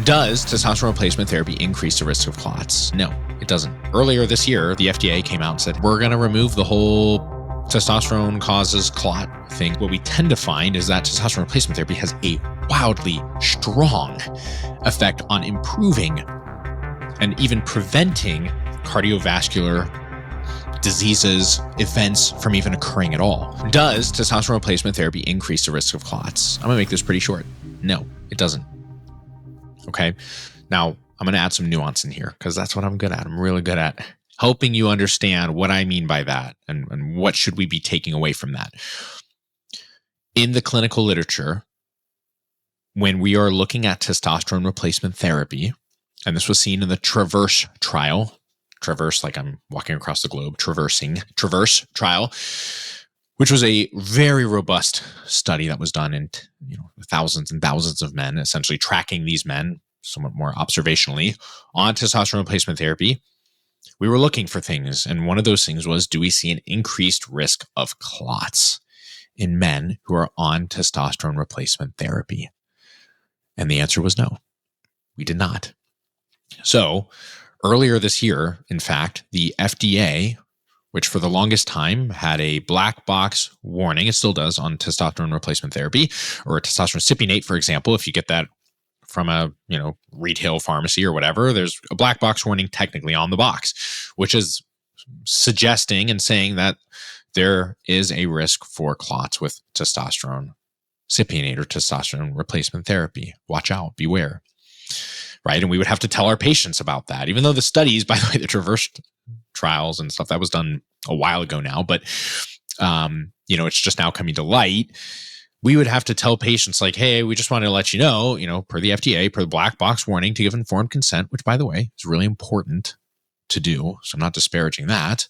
Does testosterone replacement therapy increase the risk of clots? No, it doesn't. Earlier this year, the FDA came out and said, we're going to remove the whole testosterone causes clot thing. What we tend to find is that testosterone replacement therapy has a wildly strong effect on improving and even preventing cardiovascular diseases, events from even occurring at all. Does testosterone replacement therapy increase the risk of clots? I'm going to make this pretty short. No, it doesn't. Okay. Now, I'm going to add some nuance in here because that's what I'm good at. I'm really good at helping you understand what I mean by that and what should we be taking away from that. In the clinical literature, when we are looking at testosterone replacement therapy, and this was seen in the Traverse trial, Traverse like I'm walking across the globe, Traverse trial, which was a very robust study that was done in thousands and thousands of men, essentially tracking these men somewhat more observationally on testosterone replacement therapy. We were looking for things, and one of those things was, do we see an increased risk of clots in men who are on testosterone replacement therapy? And the answer was no, we did not. So earlier this year, in fact, the FDA, which for the longest time had a black box warning, it still does, on testosterone replacement therapy, or testosterone cypionate, for example. If you get that from a retail pharmacy or whatever, there's a black box warning technically on the box, which is suggesting and saying that there is a risk for clots with testosterone cypionate or testosterone replacement therapy. Watch out, beware. Right? And we would have to tell our patients about that, even though the studies, by the way, the Traverse trials and stuff, that was done a while ago now, but it's just now coming to light. We would have to tell patients like, hey, we just wanted to let you know, per the FDA, per the black box warning, to give informed consent, which, by the way, is really important to do. So I'm not disparaging that.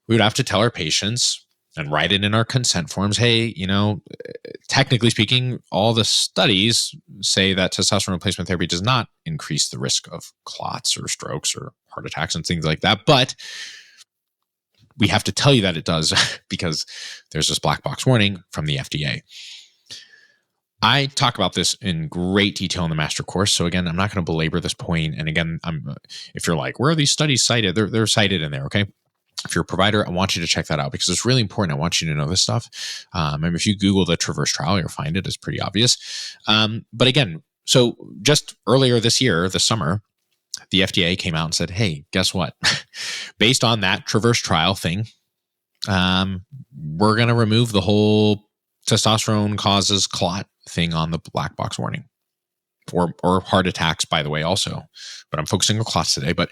We would have to tell our patients and write it in our consent forms. Hey, technically speaking, all the studies say that testosterone replacement therapy does not increase the risk of clots or strokes or heart attacks and things like that. But we have to tell you that it does because there's this black box warning from the FDA. I talk about this in great detail in the master course. So again, I'm not going to belabor this point. And again, if you're like, where are these studies cited? They're cited in there. Okay. If you're a provider, I want you to check that out because it's really important. I want you to know this stuff. And if you Google the Traverse trial, you'll find it. It's pretty obvious. But again, so just earlier this year, this summer, the FDA came out and said, hey, guess what? Based on that Traverse trial thing, we're going to remove the whole testosterone causes clot thing on the black box warning, or heart attacks, by the way, also. But I'm focusing on clots today. But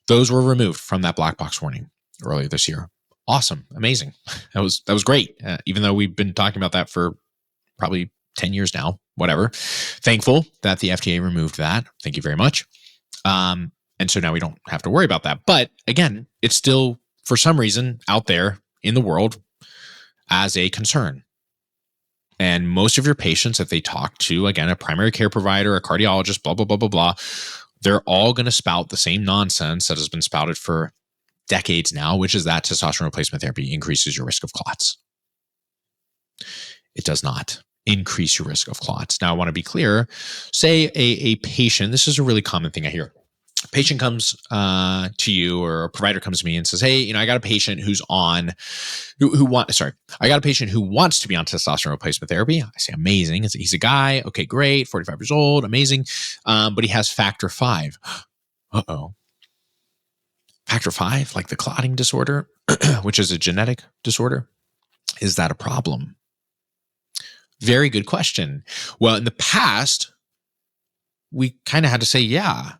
those were removed from that black box warning earlier this year. Awesome. Amazing. That was great. Even though we've been talking about that for probably 10 years now, whatever. Thankful that the FDA removed that. Thank you very much. And so now we don't have to worry about that. But again, it's still, for some reason, out there in the world as a concern. And most of your patients, if they talk to, again, a primary care provider, a cardiologist, blah, blah, blah, blah, blah, they're all going to spout the same nonsense that has been spouted for decades now, which is that testosterone replacement therapy increases your risk of clots. It does not increase your risk of clots. Now, I want to be clear. Say a patient, this is a really common thing I hear. A patient comes to you, or a provider comes to me and says, hey, I got a patient who's I got a patient who wants to be on testosterone replacement therapy. I say, amazing. He's a guy. Okay, great. 45 years old. Amazing. But he has factor V. Uh-oh. Factor V, like the clotting disorder, which is a genetic disorder. Is that a problem? Very good question. Well, in the past, we kind of had to say, yeah.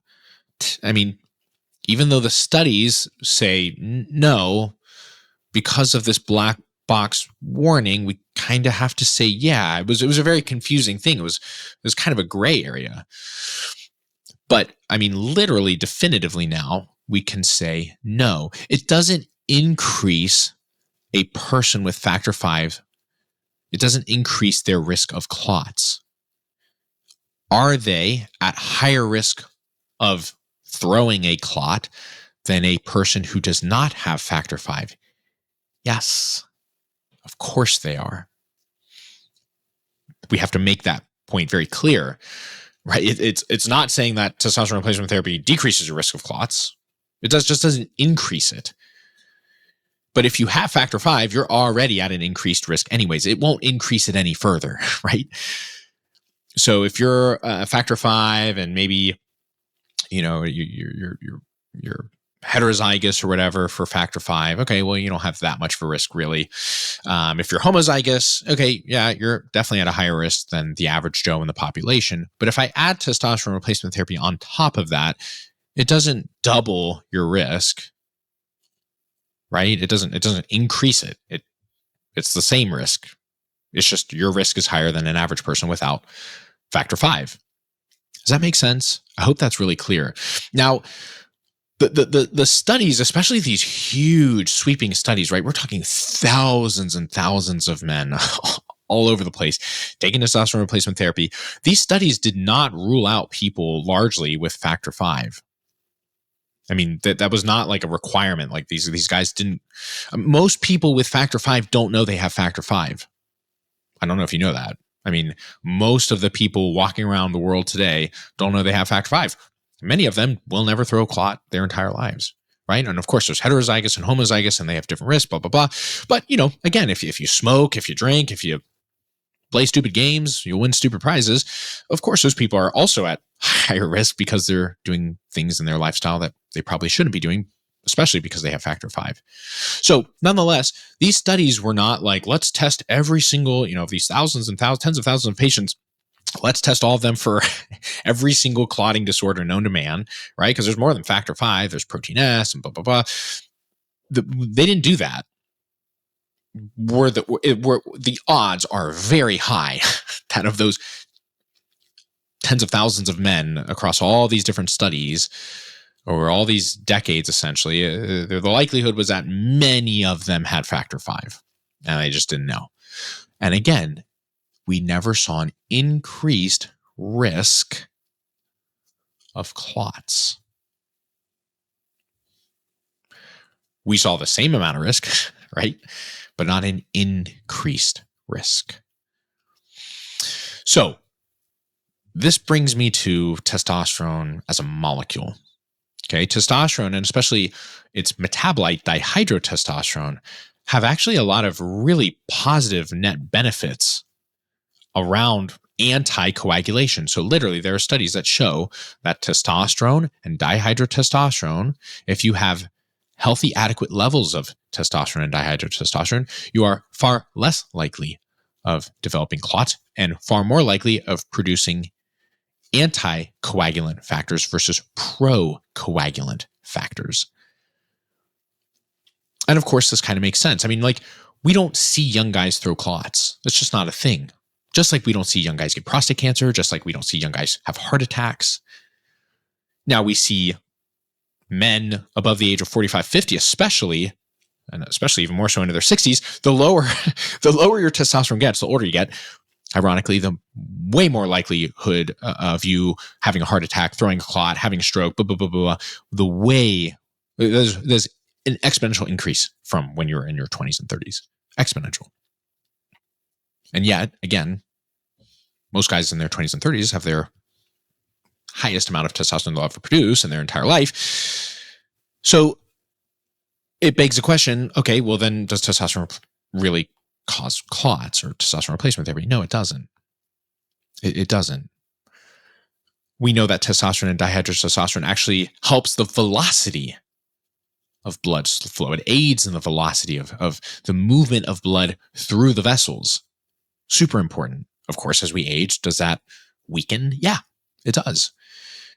I mean, even though the studies say no, because of this black box warning, we kind of have to say, yeah. It was a very confusing thing. It was kind of a gray area. But I mean, literally, definitively now, we can say no. It doesn't increase a person with factor V. It doesn't increase their risk of clots. Are they at higher risk of throwing a clot than a person who does not have factor V? Yes, of course they are. We have to make that point very clear. right? It's not saying that testosterone replacement therapy decreases your risk of clots. It just doesn't increase it. But if you have factor V, you're already at an increased risk anyways. It won't increase it any further, right? So if you're factor V and maybe, you're heterozygous or whatever for factor V, okay, well, you don't have that much of a risk really. If you're homozygous, okay, yeah, you're definitely at a higher risk than the average Joe in the population. But if I add testosterone replacement therapy on top of that, it doesn't double your risk, right? It doesn't increase it. It's the same risk. It's just your risk is higher than an average person without factor V. Does that make sense? I hope that's really clear. Now, the studies, especially these huge sweeping studies, right? We're talking thousands and thousands of men all over the place taking testosterone replacement therapy. These studies did not rule out people largely with factor V. I mean, that was not like a requirement. Like these guys didn't. Most people with factor V don't know they have factor V. I don't know if you know that. I mean, most of the people walking around the world today don't know they have factor V. Many of them will never throw a clot their entire lives, right? And of course, there's heterozygous and homozygous, and they have different risks, blah, blah, blah. But, again, if you smoke, if you drink, if you play stupid games, you'll win stupid prizes. Of course, those people are also at higher risk because they're doing things in their lifestyle that they probably shouldn't be doing, especially because they have factor V. So nonetheless, these studies were not like, let's test every single, of these thousands and tens of thousands of patients. Let's test all of them for every single clotting disorder known to man, right? Because there's more than factor V, there's protein S and blah, blah, blah. They didn't do that. The odds are very high that of those tens of thousands of men across all these different studies over all these decades, essentially, the likelihood was that many of them had factor V, and they just didn't know. And again, we never saw an increased risk of clots. We saw the same amount of risk, right? But not an increased risk. So this brings me to testosterone as a molecule. Okay, testosterone, and especially its metabolite dihydrotestosterone, have actually a lot of really positive net benefits around anticoagulation. So literally, there are studies that show that testosterone and dihydrotestosterone, if you have healthy, adequate levels of testosterone and dihydrotestosterone, you are far less likely of developing clots and far more likely of producing anticoagulant factors versus procoagulant factors. And of course, this kind of makes sense. I mean, we don't see young guys throw clots. It's just not a thing. Just like we don't see young guys get prostate cancer, just like we don't see young guys have heart attacks. Now we see men above the age of 45, 50, especially, and especially even more so into their 60s, the lower your testosterone gets, the older you get, ironically, the way more likelihood of you having a heart attack, throwing a clot, having a stroke, blah, blah, blah, blah, the way there's an exponential increase from when you're in your 20s and 30s. Exponential. And yet, again, most guys in their 20s and 30s have their highest amount of testosterone they'll ever produce in their entire life. So it begs the question, okay, well then does testosterone really cause clots or testosterone replacement therapy? No, it doesn't. It doesn't. We know that testosterone and dihydrotestosterone actually helps the velocity of blood flow. It aids in the velocity of the movement of blood through the vessels. Super important. Of course, as we age, does that weaken? Yeah, it does.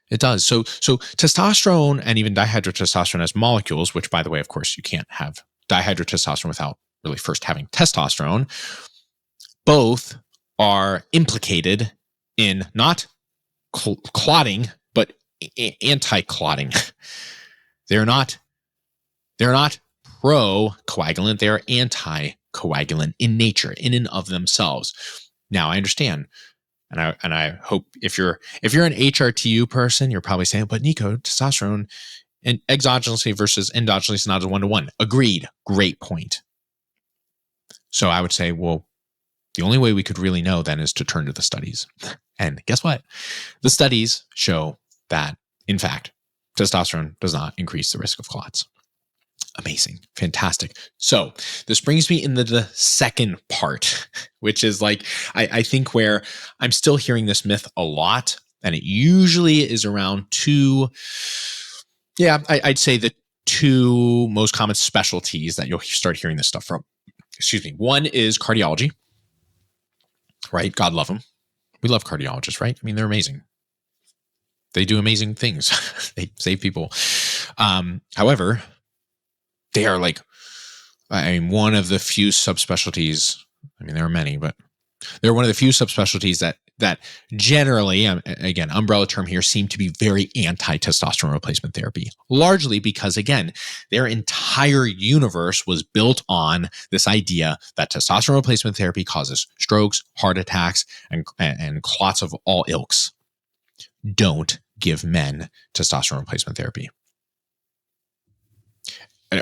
It does. So testosterone and even dihydrotestosterone as molecules, which by the way, of course, you can't have dihydrotestosterone without really first having testosterone, both are implicated in not clotting, but anti-clotting. They're not pro-coagulant, they're anti-coagulant in nature, in and of themselves. Now, I understand, and I hope if you're an HRTU person, you're probably saying, but Nico, testosterone and exogenously versus endogenously is not a one-to-one. Agreed. Great point. So I would say, well, The only way we could really know then is to turn to the studies. And guess what? The studies show that, in fact, testosterone does not increase the risk of clots. Amazing. Fantastic. So this brings me into the second part, which is like, I think where I'm still hearing this myth a lot, and it usually is around I'd say the two most common specialties that you'll start hearing this stuff from. Excuse me. One is cardiology, right? God love them. We love cardiologists, right? I mean, they're amazing. They do amazing things. They save people. However, they are like, one of the few subspecialties. I mean, there are many, but they're one of the few subspecialties that generally, again, umbrella term here, seem to be very anti-testosterone replacement therapy, largely because, again, their entire universe was built on this idea that testosterone replacement therapy causes strokes, heart attacks, and clots of all ilks. Don't give men testosterone replacement therapy.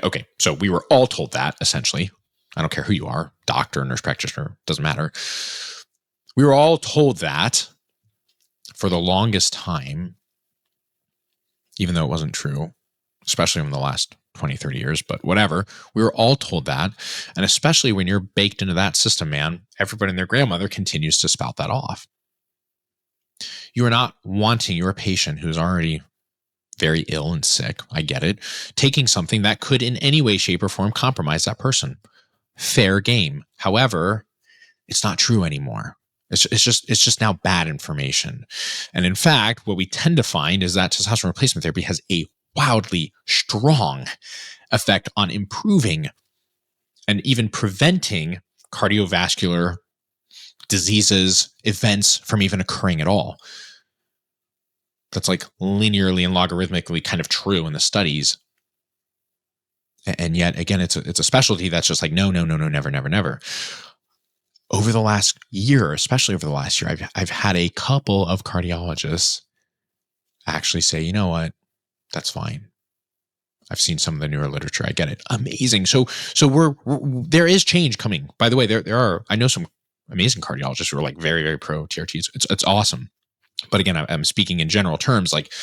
Okay, so we were all told that, essentially. I don't care who you are, doctor, nurse practitioner, doesn't matter. We were all told that for the longest time, even though it wasn't true, especially in the last 20, 30 years, but whatever. We were all told that. And especially when you're baked into that system, man, everybody and their grandmother continues to spout that off. You are not wanting your patient who's already very ill and sick, I get it, taking something that could in any way, shape, or form compromise that person. Fair game. However, it's not true anymore. It's just now bad information. And in fact, what we tend to find is that testosterone replacement therapy has a wildly strong effect on improving and even preventing cardiovascular diseases, events from even occurring at all. That's like linearly and logarithmically kind of true in the studies. And yet, again, it's a specialty that's just like, no, never. Over the last year, especially over the last year, I've had a couple of cardiologists actually say, you know what, that's fine. I've seen some of the newer literature. I get it. Amazing. So there is change coming. By the way, there are, I know some amazing cardiologists who are like very, very pro TRTs. It's awesome. But again, I'm speaking in general terms, like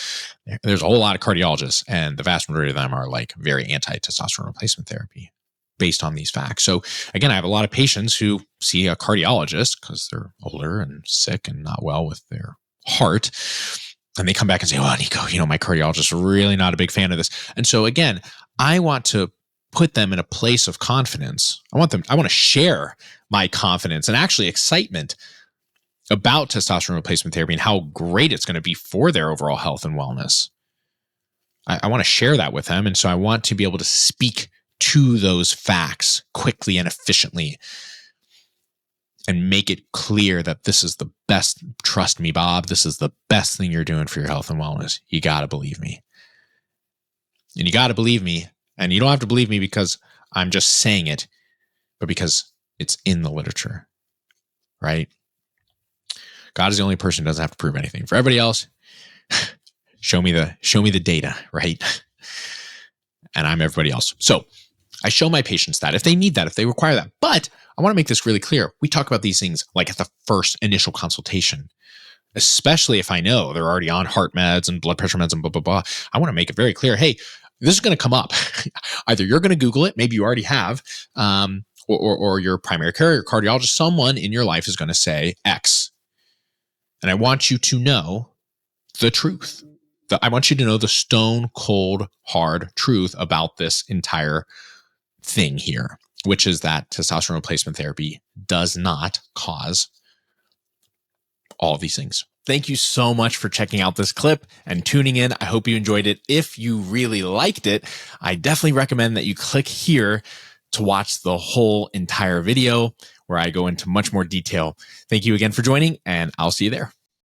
there's a whole lot of cardiologists and the vast majority of them are like very anti-testosterone replacement therapy based on these facts. So again, I have a lot of patients who see a cardiologist because they're older and sick and not well with their heart. And they come back and say, oh, Nico, my cardiologist is really not a big fan of this. And so again, I want to put them in a place of confidence. I want to share my confidence and actually excitement about testosterone replacement therapy and how great it's going to be for their overall health and wellness. I want to share that with them. And so I want to be able to speak to those facts quickly and efficiently and make it clear that this is the best. Trust me, Bob, this is the best thing you're doing for your health and wellness. You got to believe me. And you got to believe me. And you don't have to believe me because I'm just saying it, but because it's in the literature, right? God is the only person who doesn't have to prove anything. For everybody else, show me the data, right? And I'm everybody else. So I show my patients that if they need that, if they require that. But I want to make this really clear. We talk about these things like at the first initial consultation, especially if I know they're already on heart meds and blood pressure meds and blah, blah, blah. I want to make it very clear, hey, this is going to come up. Either you're going to Google it, maybe you already have, or your primary care, your cardiologist, someone in your life is going to say X. And I want you to know the truth. I want you to know the stone cold hard truth about this entire thing here, which is that testosterone replacement therapy does not cause all of these things. Thank you so much for checking out this clip and tuning in. I hope you enjoyed it. If you really liked it, I definitely recommend that you click here to watch the whole entire video where I go into much more detail. Thank you again for joining, and I'll see you there.